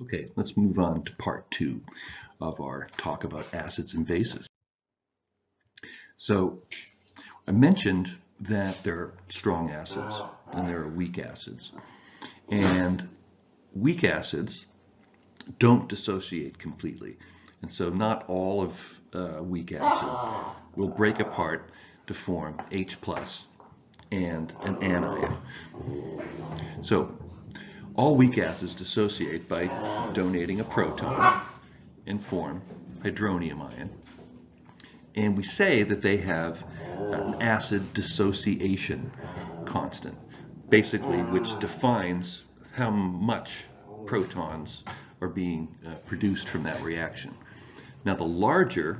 Okay, let's move on to part 2 of our talk about acids and bases. So I mentioned that there are strong acids and there are weak acids. And weak acids don't dissociate completely. And so not all of weak acid will break apart to form H plus and an anion. So all weak acids dissociate by donating a proton and form hydronium ion. And we say that they have an acid dissociation constant, basically, which defines how much protons are being produced from that reaction. Now, the larger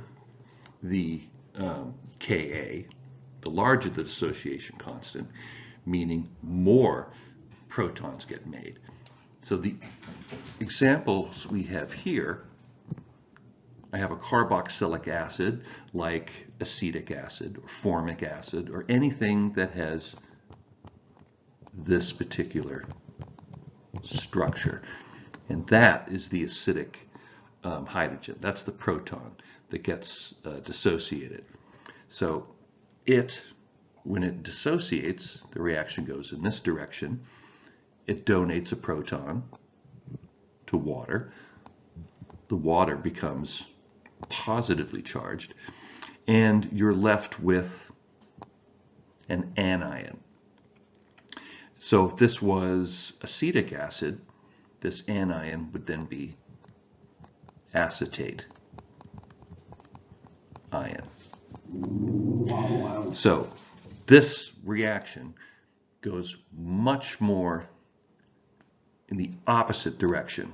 the Ka, the larger the dissociation constant, meaning more protons get made. So the examples we have here, I have a carboxylic acid like acetic acid or formic acid or anything that has this particular structure. And that is the acidic hydrogen. That's the proton that gets dissociated. So when it dissociates, the reaction goes in this direction. It donates a proton to water. The water becomes positively charged, and you're left with an anion. So if this was acetic acid, this anion would then be acetate ion. So this reaction goes much more in the opposite direction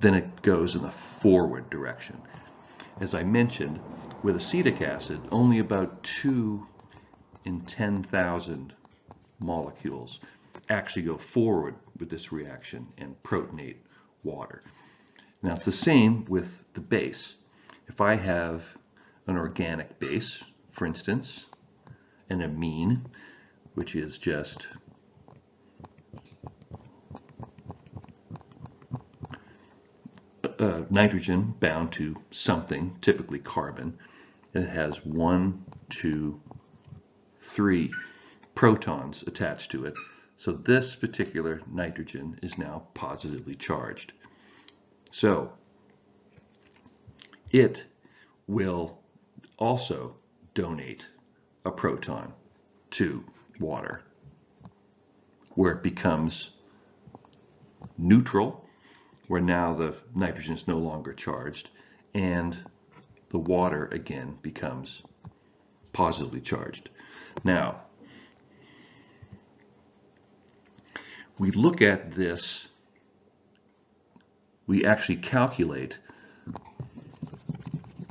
than it goes in the forward direction. As I mentioned, with acetic acid, only about 2 in 10,000 molecules actually go forward with this reaction and protonate water. Now it's the same with the base. If I have an organic base, for instance, an amine, which is just nitrogen bound to something, typically carbon, and it has 1, 2, 3 protons attached to it. So this particular nitrogen is now positively charged. So it will also donate a proton to water, where it becomes neutral, where now the nitrogen is no longer charged, and the water again becomes positively charged. Now, we look at this, we actually calculate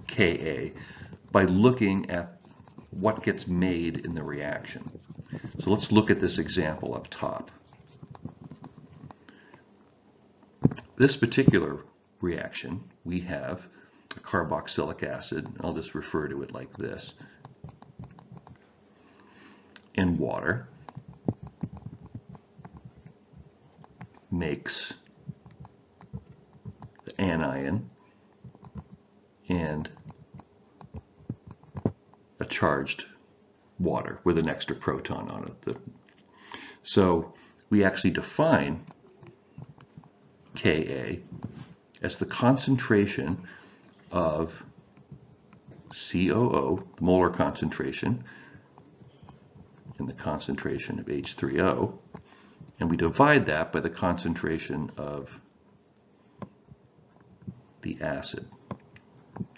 Ka by looking at what gets made in the reaction. So let's look at this example up top. This particular reaction, we have a carboxylic acid, I'll just refer to it like this, and water makes the anion and a charged water with an extra proton on it. So we actually define Ka as the concentration of COO, the molar concentration, and the concentration of H3O, and we divide that by the concentration of the acid.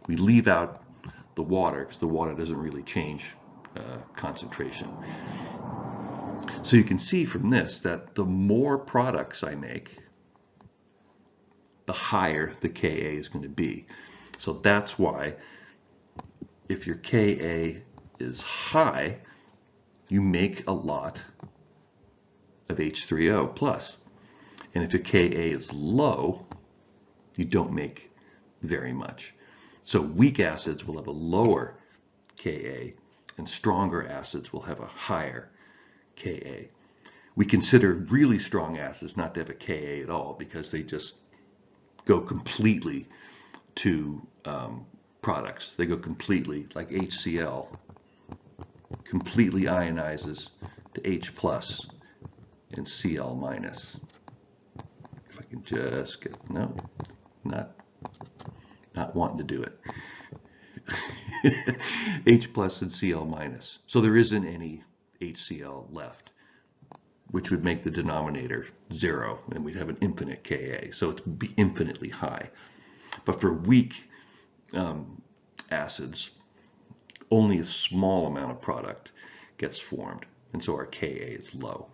We leave out the water because the water doesn't really change concentration. So you can see from this that the more products I make, the higher the Ka is going to be. So that's why if your Ka is high, you make a lot of H3O plus. And if your Ka is low, you don't make very much. So weak acids will have a lower Ka, and stronger acids will have a higher Ka. We consider really strong acids not to have a Ka at all because they just go completely to products. They go completely, like HCl, completely ionizes to H plus and Cl minus. If I can just get, no, not wanting to do it. H plus and Cl minus. So there isn't any HCl left, which would make the denominator 0, and we'd have an infinite Ka. So it would be infinitely high. But for weak acids, only a small amount of product gets formed, and so our Ka is low.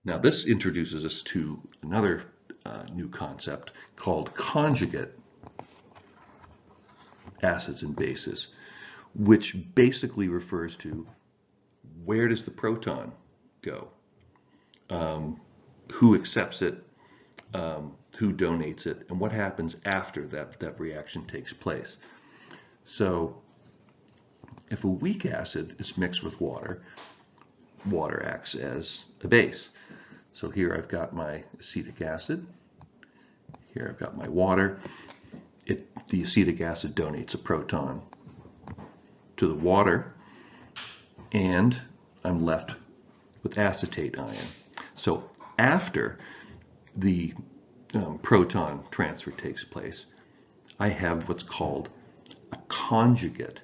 Now this introduces us to another new concept called conjugate acids and bases, which basically refers to where does the proton go, who accepts it, who donates it, and what happens after that reaction takes place. So if a weak acid is mixed with water, water acts as a base. So here I've got my acetic acid, here I've got my water. The acetic acid donates a proton to the water, and I'm left with acetate ion. So after the proton transfer takes place, I have what's called a conjugate.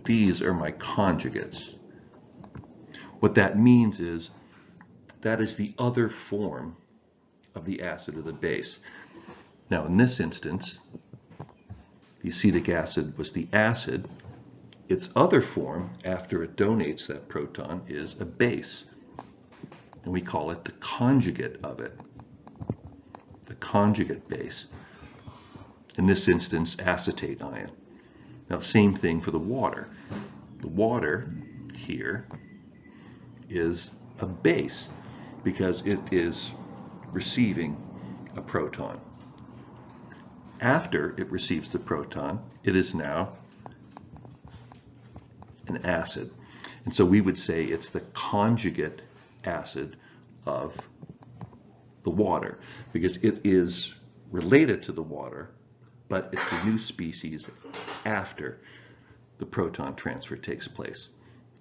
These are my conjugates. What that means is that is the other form of the acid or the base. Now in this instance, the acetic acid was the acid. Its other form, after it donates that proton, is a base. And we call it the conjugate of it, the conjugate base. In this instance, acetate ion. Now, same thing for the water. The water here is a base because it is receiving a proton. After it receives the proton, it is now an acid. And so we would say it's the conjugate acid of the water because it is related to the water, but it's a new species after the proton transfer takes place.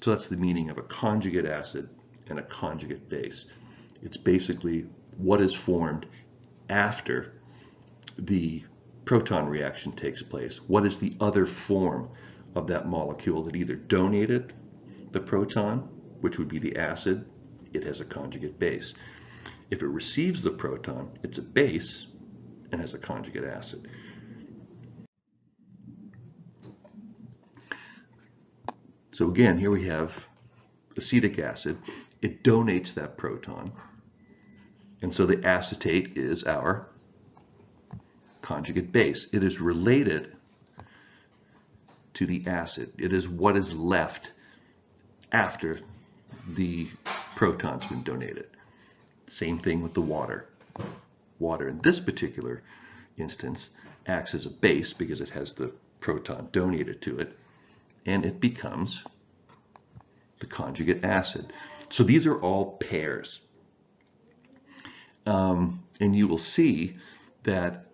So that's the meaning of a conjugate acid and a conjugate base. It's basically what is formed after the proton reaction takes place. What is the other form of that molecule that either donated the proton, which would be the acid? It has a conjugate base. If it receives the proton, it's a base and has a conjugate acid. So again, here we have acetic acid. It donates that proton, and so the acetate is our conjugate base. It is related to the acid. It is what is left after the proton's been donated. Same thing with the water. Water in this particular instance acts as a base because it has the proton donated to it, and it becomes the conjugate acid. So these are all pairs. And you will see that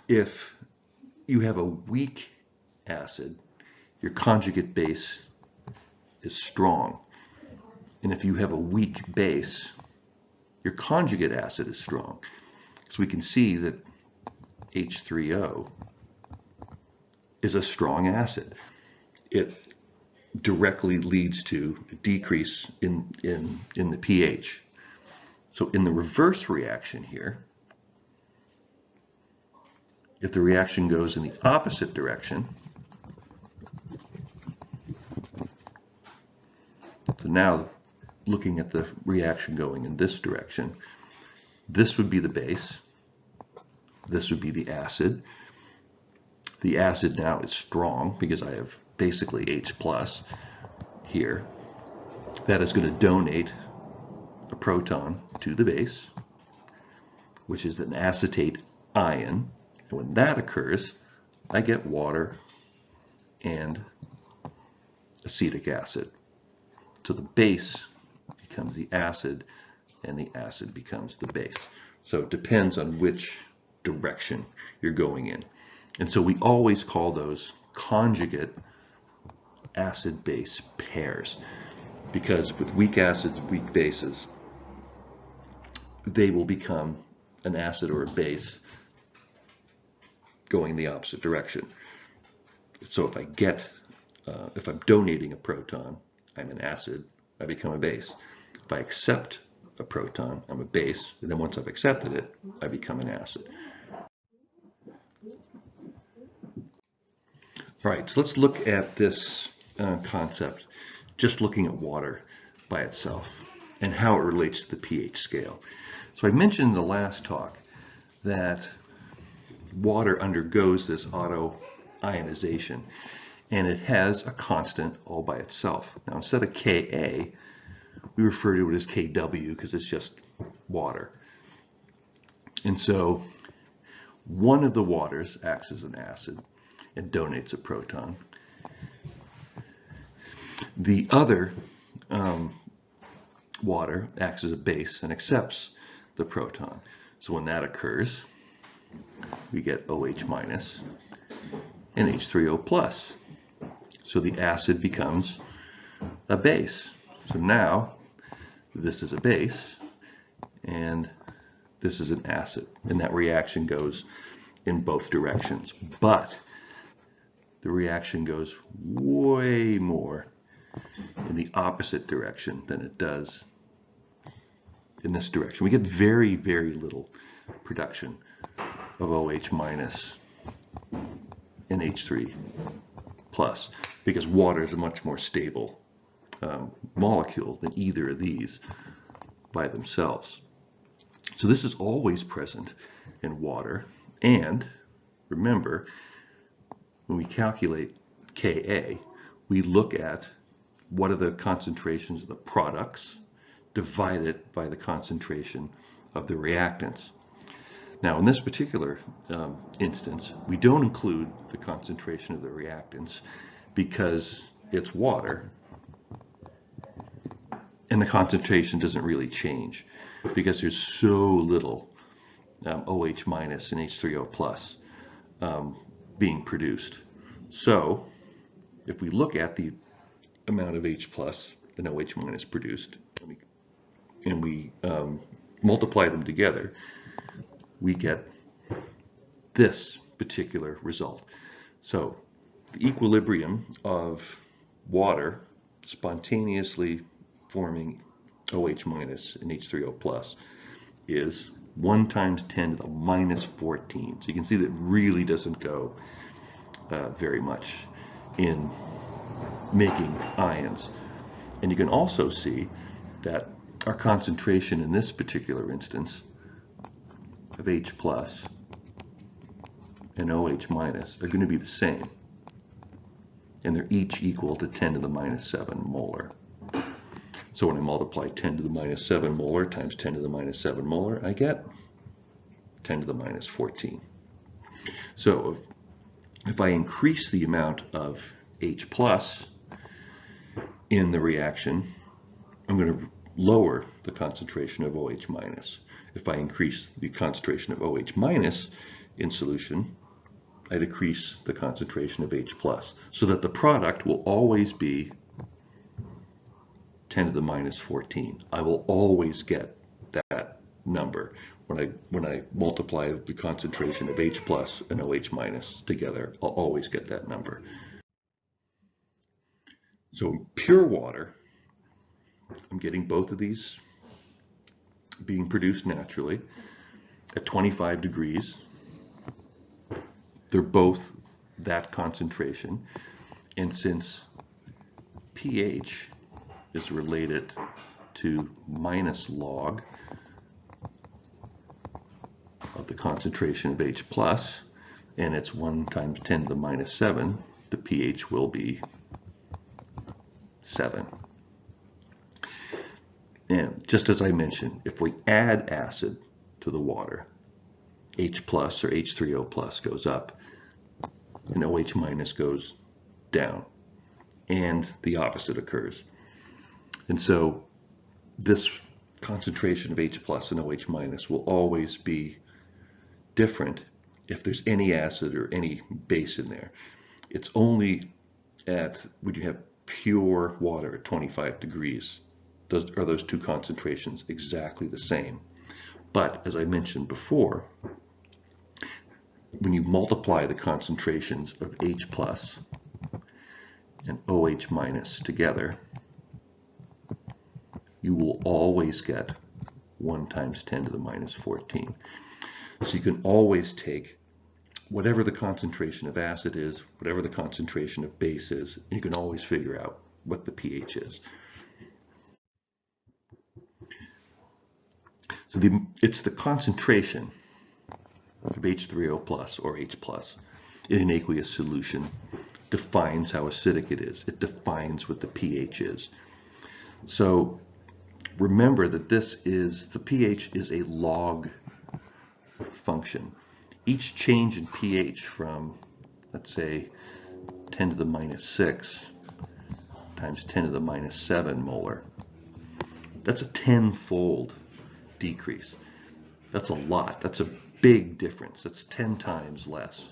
if you have a weak acid, your conjugate base is strong. And if you have a weak base, your conjugate acid is strong. So we can see that H3O is a strong acid. It directly leads to a decrease in the pH. So in the reverse reaction here, if the reaction goes in the opposite direction, so now looking at the reaction going in this direction, this would be the base, this would be the acid. The acid now is strong because I have basically H plus here. That is going to donate a proton to the base, which is an acetate ion. And when that occurs, I get water and acetic acid. So the base becomes the acid, and the acid becomes the base. So it depends on which direction you're going in. And so we always call those conjugate acid-base pairs, because with weak acids, weak bases, they will become an acid or a base going the opposite direction. So if I'm donating a proton, I'm an acid, I become a base. If I accept a proton, I'm a base, and then once I've accepted it, I become an acid. All right, so let's look at this concept, just looking at water by itself and how it relates to the pH scale. So I mentioned in the last talk that water undergoes this autoionization, and it has a constant all by itself. Now, instead of Ka, we refer to it as Kw because it's just water. And so one of the waters acts as an acid and donates a proton. The other water acts as a base and accepts the proton. So when that occurs, we get OH minus and H3O plus. So the acid becomes a base. So now this is a base and this is an acid, and that reaction goes in both directions. But the reaction goes way more in the opposite direction than it does in this direction. We get very, very little production of OH minus and H3 plus because water is a much more stable molecule than either of these by themselves. So this is always present in water, and remember, when we calculate Ka, we look at what are the concentrations of the products divided by the concentration of the reactants. Now, in this particular instance, we don't include the concentration of the reactants because it's water, and the concentration doesn't really change because there's so little OH minus and H3O plus being produced. So if we look at the amount of H plus and OH minus produced, and we multiply them together, we get this particular result. So the equilibrium of water spontaneously forming OH minus and H3O plus is 1 times 10 to the minus 14. So you can see that it really doesn't go very much in making ions. And you can also see that our concentration in this particular instance of H plus and OH minus are going to be the same. And they're each equal to 10 to the minus 7 molar. So when I multiply 10 to the minus 7 molar times 10 to the minus 7 molar, I get 10 to the minus 14. So if I increase the amount of H plus in the reaction, I'm going to lower the concentration of OH minus. If I increase the concentration of OH minus in solution, I decrease the concentration of H plus, so that the product will always be 10 to the minus 14. I will always get that number when I multiply the concentration of H plus and OH minus together. I'll always get that number. So pure water, I'm getting both of these being produced naturally at 25 degrees. They're both that concentration, and since pH is related to minus log of the concentration of H plus, and it's 1 times 10 to the minus 7, the pH will be 7. And just as I mentioned, if we add acid to the water, H plus or H3O plus goes up and OH minus goes down. and the opposite occurs. And so this concentration of H plus and OH minus will always be different if there's any acid or any base in there. It's only when you have pure water at 25 degrees, those two concentrations exactly the same. But as I mentioned before, when you multiply the concentrations of H plus and OH minus together, you will always get 1 times 10 to the minus 14. So you can always take whatever the concentration of acid is, whatever the concentration of base is, and you can always figure out what the pH is. So it's the concentration of H3O plus or H plus in an aqueous solution defines how acidic it is. It defines what the pH is. So remember that the pH is a log function. Each change in pH from, let's say, 10 to the minus 6 times 10 to the minus 7 molar, that's a 10-fold decrease. That's a lot. That's a big difference. That's 10 times less.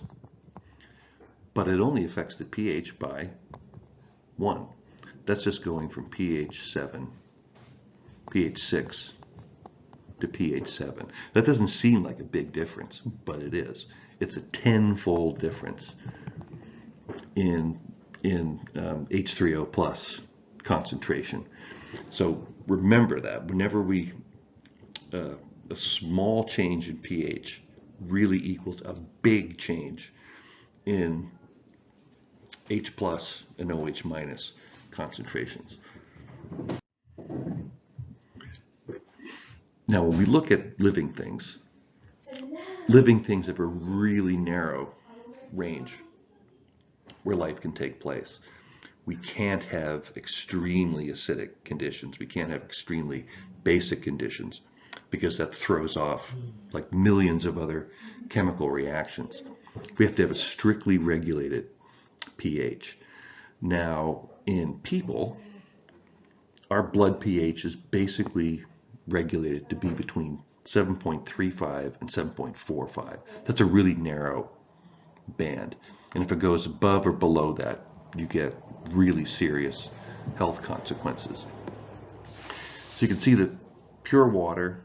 But it only affects the pH by 1. That's just going from pH 6 to pH 7. That doesn't seem like a big difference, but it is. It's a 10-fold difference in H3O plus concentration. So remember that whenever a small change in pH really equals a big change in H plus and OH minus concentrations. Now, when we look at living things have a really narrow range where life can take place. We can't have extremely acidic conditions. We can't have extremely basic conditions because that throws off like millions of other chemical reactions. We have to have a strictly regulated pH. Now, in people, our blood pH is basically regulated to be between 7.35 and 7.45. That's a really narrow band. And if it goes above or below that, you get really serious health consequences. So you can see that pure water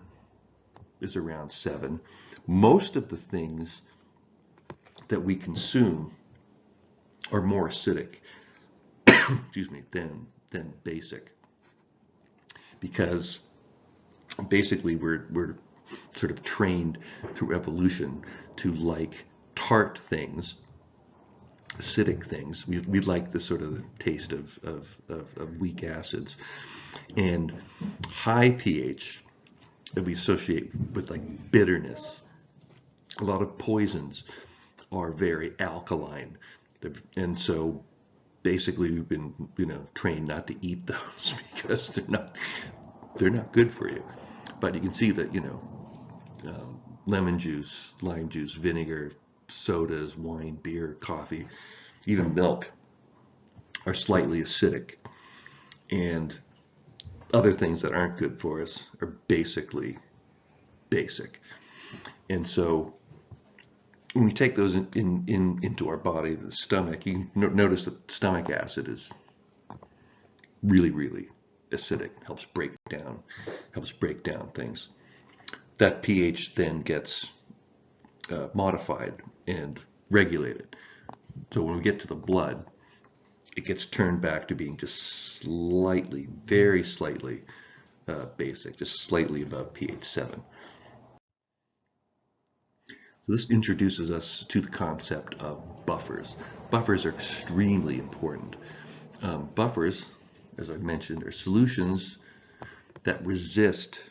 is around 7. Most of the things that we consume are more acidic excuse me, than basic, because basically we're sort of trained through evolution to like tart things, acidic things. We like the sort of the taste of weak acids, and high pH that we associate with like bitterness. A lot of poisons are very alkaline, and so basically we've been trained not to eat those because they're not good for you. But you can see that lemon juice, lime juice, vinegar, sodas, wine, beer, coffee, even milk are slightly acidic, and other things that aren't good for us are basically basic. And so when we take those into our body, the stomach, you notice that stomach acid is really, really acidic. Helps break down things. That pH then gets modified and regulated. So when we get to the blood, it gets turned back to being just slightly, very slightly basic, just slightly above pH 7. So this introduces us to the concept of buffers. Buffers are extremely important. Buffers, as I mentioned, are solutions that resist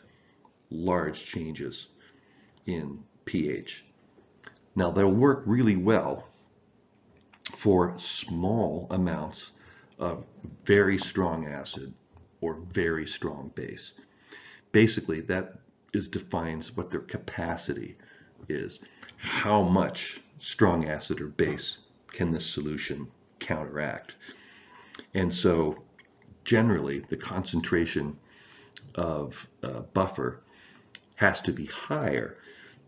large changes in pH. Now, they'll work really well for small amounts of very strong acid or very strong base. Basically, that defines what their capacity is. How much strong acid or base can this solution counteract? And so generally the concentration of buffer has to be higher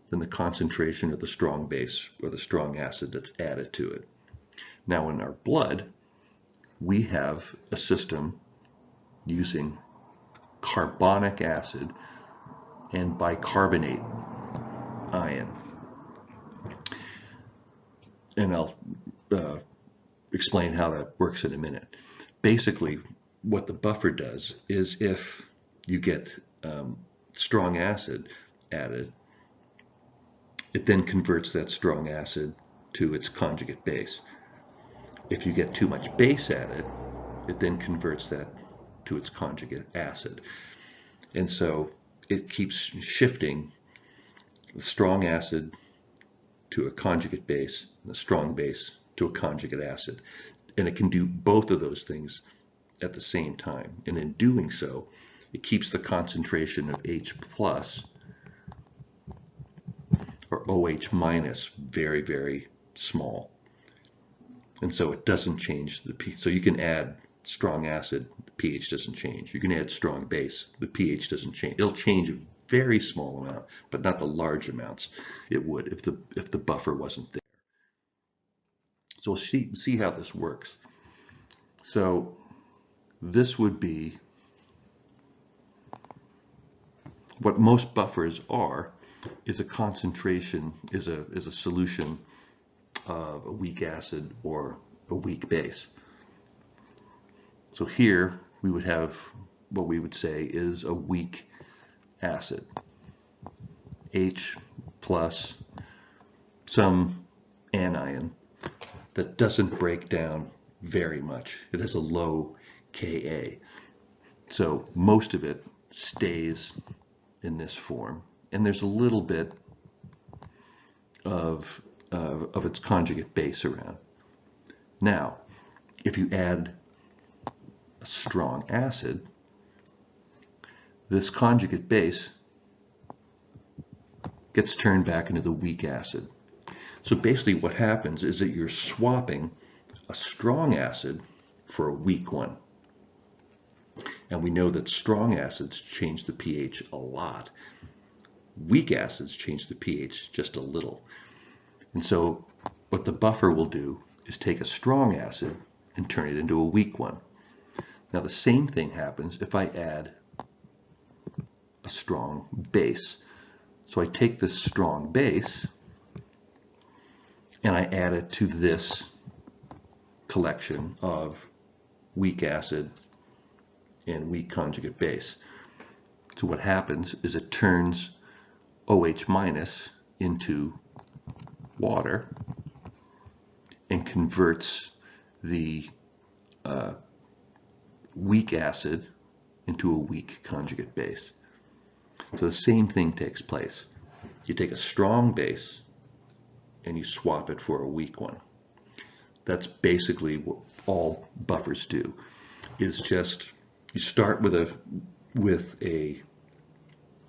than the concentration of the strong base or the strong acid that's added to it. Now in our blood, we have a system using carbonic acid and bicarbonate ion. And I'll explain how that works in a minute. Basically, what the buffer does is if you get strong acid added, it then converts that strong acid to its conjugate base. If you get too much base added, it then converts that to its conjugate acid. And so it keeps shifting the strong acid to a conjugate base, and the strong base to a conjugate acid. And it can do both of those things at the same time. And in doing so, it keeps the concentration of H plus or OH minus very, very small. And so it doesn't change the pH. So you can add strong acid, the pH doesn't change. You can add strong base, the pH doesn't change. It'll change a very small amount, but not the large amounts it would if the buffer wasn't there. So we'll see how this works. So this would be what most buffers are, is a concentration, is a solution of a weak acid or a weak base. So here we would have what we would say is a weak acid, H plus some anion that doesn't break down very much. It has a low Ka. So most of it stays in this form, and there's a little bit of its conjugate base around. Now, if you add a strong acid, this conjugate base gets turned back into the weak acid. So basically what happens is that you're swapping a strong acid for a weak one. And we know that strong acids change the pH a lot. Weak acids change the pH just a little. And so what the buffer will do is take a strong acid and turn it into a weak one. Now the same thing happens if I add a strong base. So I take this strong base and I add it to this collection of weak acid and weak conjugate base. So what happens is it turns OH minus into water and converts the weak acid into a weak conjugate base. So the same thing takes place. You take a strong base and you swap it for a weak one. That's basically what all buffers do, is just you start with a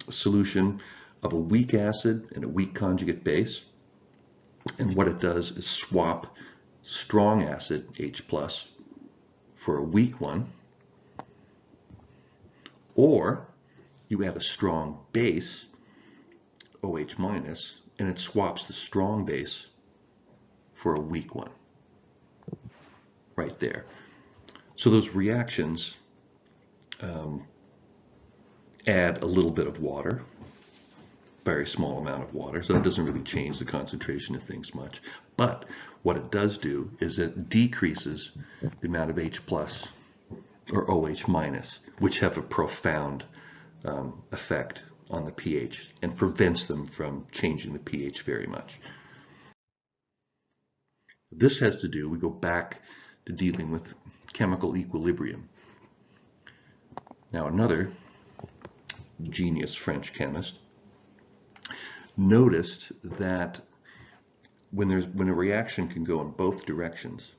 solution of a weak acid and a weak conjugate base, and what it does is swap strong acid, H plus, for a weak one, or you add a strong base, OH minus, and it swaps the strong base for a weak one, right there. So those reactions add a little bit of water, very small amount of water, so that doesn't really change the concentration of things much. But what it does do is it decreases the amount of H plus or OH minus, which have a profound effect on the pH and prevents them from changing the pH very much. This has to do, we go back to dealing with chemical equilibrium. Now another genius French chemist noticed that when a reaction can go in both directions,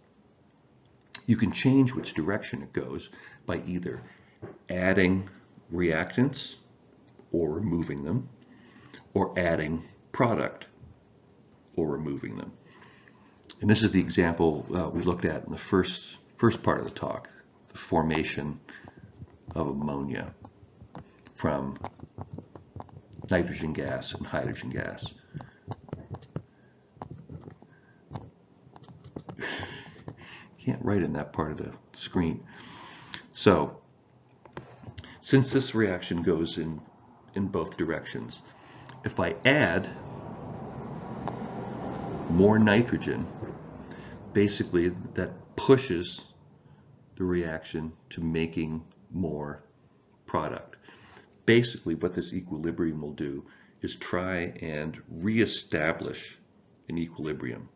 you can change which direction it goes by either adding reactants or removing them, or adding product or removing them. And this is the example we looked at in the first part of the talk, formation of ammonia from nitrogen gas and hydrogen gas. Can't write in that part of the screen. So, since this reaction goes in both directions, if I add more nitrogen, basically that pushes the reaction to making more product. Basically what this equilibrium will do is try and reestablish an equilibrium.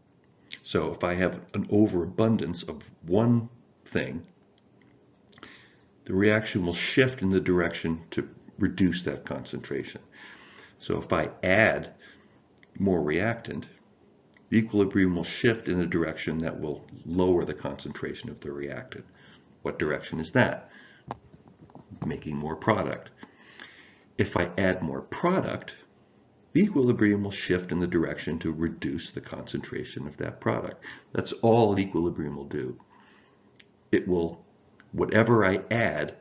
So if I have an overabundance of one thing, the reaction will shift in the direction to reduce that concentration. So if I add more reactant, the equilibrium will shift in a direction that will lower the concentration of the reactant. What direction is that? Making more product. If I add more product, the equilibrium will shift in the direction to reduce the concentration of that product. That's all an equilibrium will do. It will, whatever I add,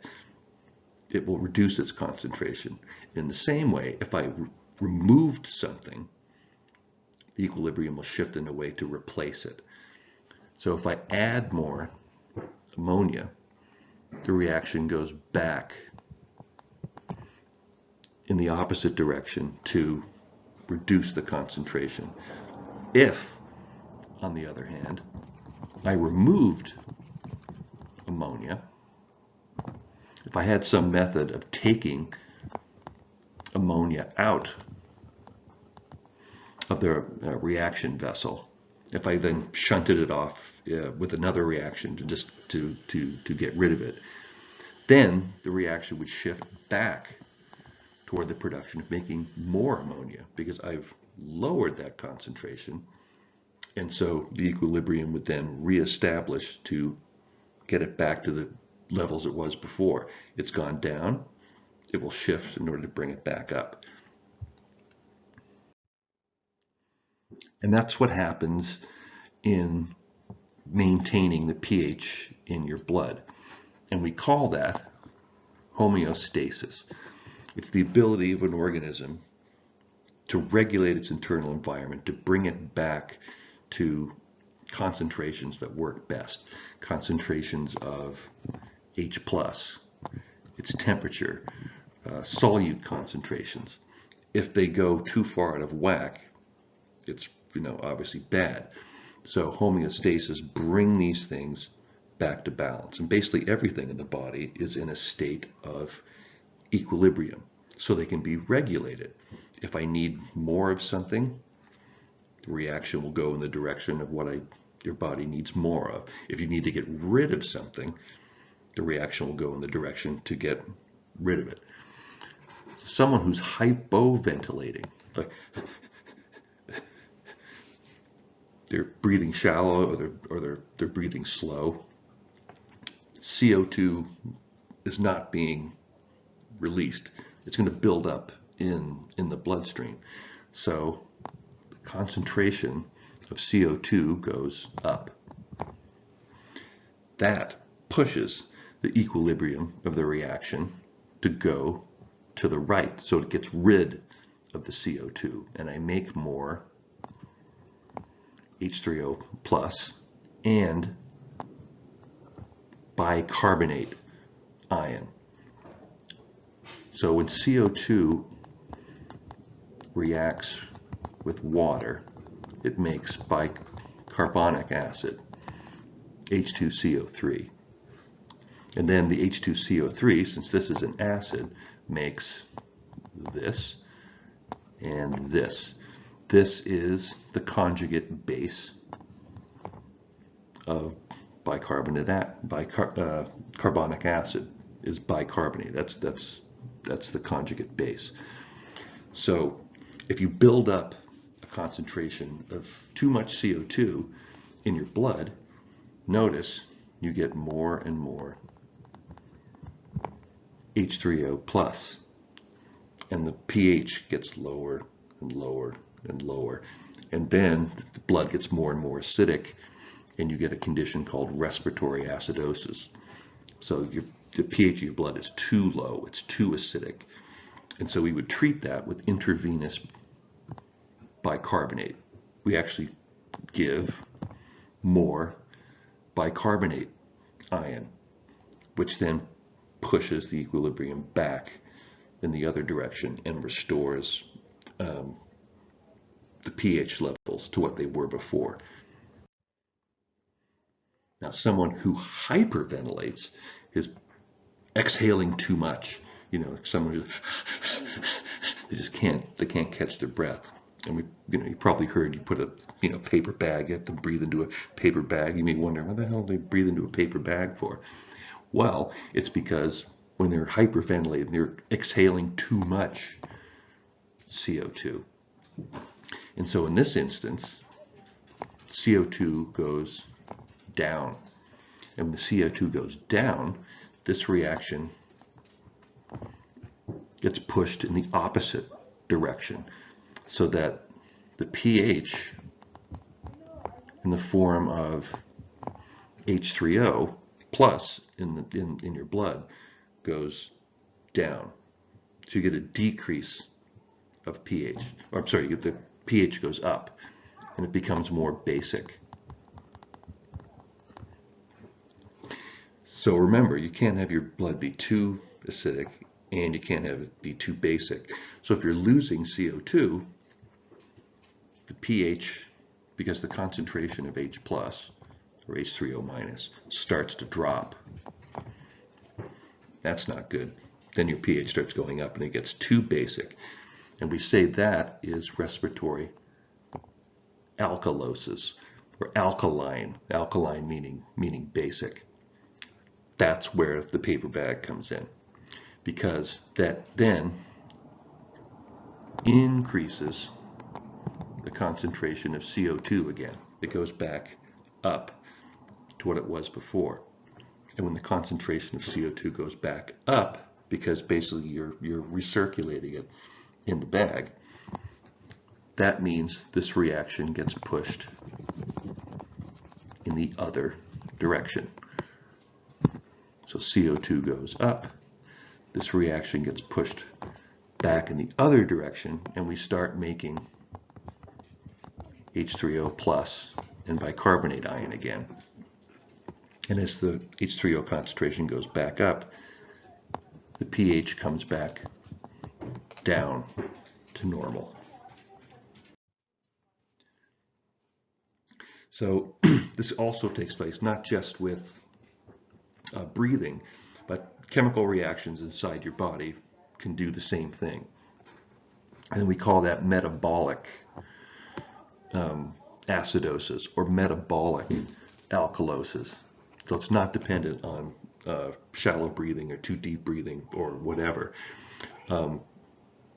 it will reduce its concentration. In the same way, if I removed something, the equilibrium will shift in a way to replace it. So if I add more ammonia, the reaction goes back in the opposite direction to reduce the concentration. If, on the other hand, I removed ammonia, if I had some method of taking ammonia out of the reaction vessel, if I then shunted it off with another reaction to get rid of it, then the reaction would shift back toward the production of making more ammonia because I've lowered that concentration, and so the equilibrium would then reestablish to get it back to the levels it was before. It's gone down, it will shift in order to bring it back up. And that's what happens in maintaining the pH in your blood. And we call that homeostasis. It's the ability of an organism to regulate its internal environment, to bring it back to concentrations that work best. Concentrations of H+, its temperature, solute concentrations. If they go too far out of whack, it's obviously bad. So homeostasis bring these things back to balance. And basically everything in the body is in a state of equilibrium, so they can be regulated. If I need more of something, the reaction will go in the direction of what your body needs more of. If you need to get rid of something, the reaction will go in the direction to get rid of it. Someone who's hypoventilating, like they're breathing shallow or they're breathing slow, CO2 is not being released. It's going to build up in the bloodstream. So the concentration of CO2 goes up. That pushes the equilibrium of the reaction to go to the right. So it gets rid of the CO2 and I make more H3O plus and bicarbonate ion. So when CO2 reacts with water, it makes bicarbonic acid, H2CO3. And then the H2CO3, since this is an acid, makes this and this. This is the conjugate base of carbonic acid is bicarbonate. That's the conjugate base. So if you build up a concentration of too much CO2 in your blood, notice you get more and more H3O plus, and the pH gets lower and lower and lower, and then the blood gets more and more acidic, and you get a condition called respiratory acidosis. So the pH of your blood is too low, it's too acidic. And so we would treat that with intravenous bicarbonate. We actually give more bicarbonate ion, which then pushes the equilibrium back in the other direction and restores the pH levels to what they were before. Now, someone who hyperventilates is exhaling too much. You know, someone who they can't catch their breath. And you probably heard you put a paper bag, you have to breathe into a paper bag. You may wonder, what the hell do they breathe into a paper bag for? Well, it's because when they're hyperventilating, they're exhaling too much CO2. And so in this instance, CO2 goes down. And when the CO2 goes down, this reaction gets pushed in the opposite direction, so that the pH in the form of H3O plus in your blood goes down. So you get a decrease of pH. Or I'm sorry, the pH goes up and it becomes more basic. So remember, you can't have your blood be too acidic and you can't have it be too basic. So if you're losing CO2, the pH, because the concentration of H plus or H3O minus starts to drop, that's not good. Then your pH starts going up and it gets too basic. And we say that is respiratory alkalosis, or alkaline meaning basic. That's where the paper bag comes in, because that then increases the concentration of CO2 again. It goes back up to what it was before. And when the concentration of CO2 goes back up, because basically you're recirculating it in the bag, that means this reaction gets pushed in the other direction. So CO2 goes up, this reaction gets pushed back in the other direction, and we start making H3O plus and bicarbonate ion again. And as the H3O concentration goes back up, the pH comes back down to normal. So this also takes place not just with breathing, but chemical reactions inside your body can do the same thing. And we call that metabolic acidosis or metabolic alkalosis. So it's not dependent on shallow breathing or too deep breathing or whatever.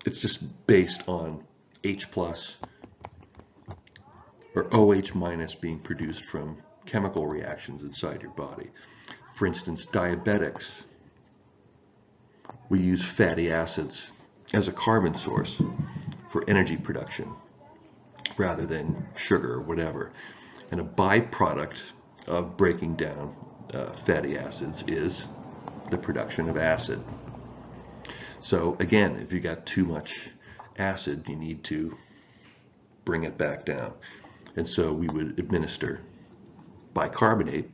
It's just based on H plus or OH minus being produced from chemical reactions inside your body. For instance, diabetics, we use fatty acids as a carbon source for energy production rather than sugar or whatever. And a byproduct of breaking down fatty acids is the production of acid. So again, if you got too much acid, you need to bring it back down. And so we would administer bicarbonate,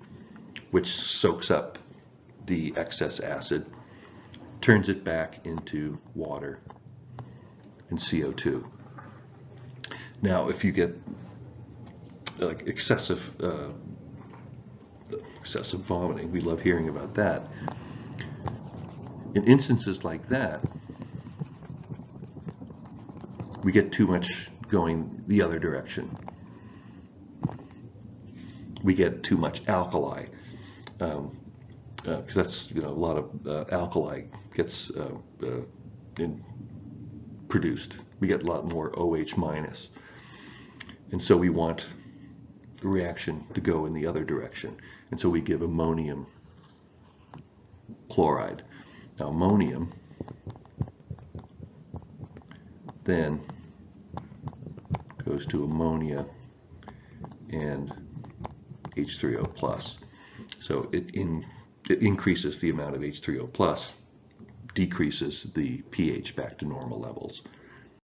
which soaks up the excess acid, turns it back into water and CO2. Now, if you get like excessive vomiting, we love hearing about that. In instances like that, we get too much going the other direction. We get too much alkali, because that's a lot of alkali gets produced. We get a lot more OH minus, and so we want the reaction to go in the other direction, and so we give ammonium chloride. Now ammonium then goes to ammonia and H3O plus. So it it increases the amount of H3O plus, decreases the pH back to normal levels.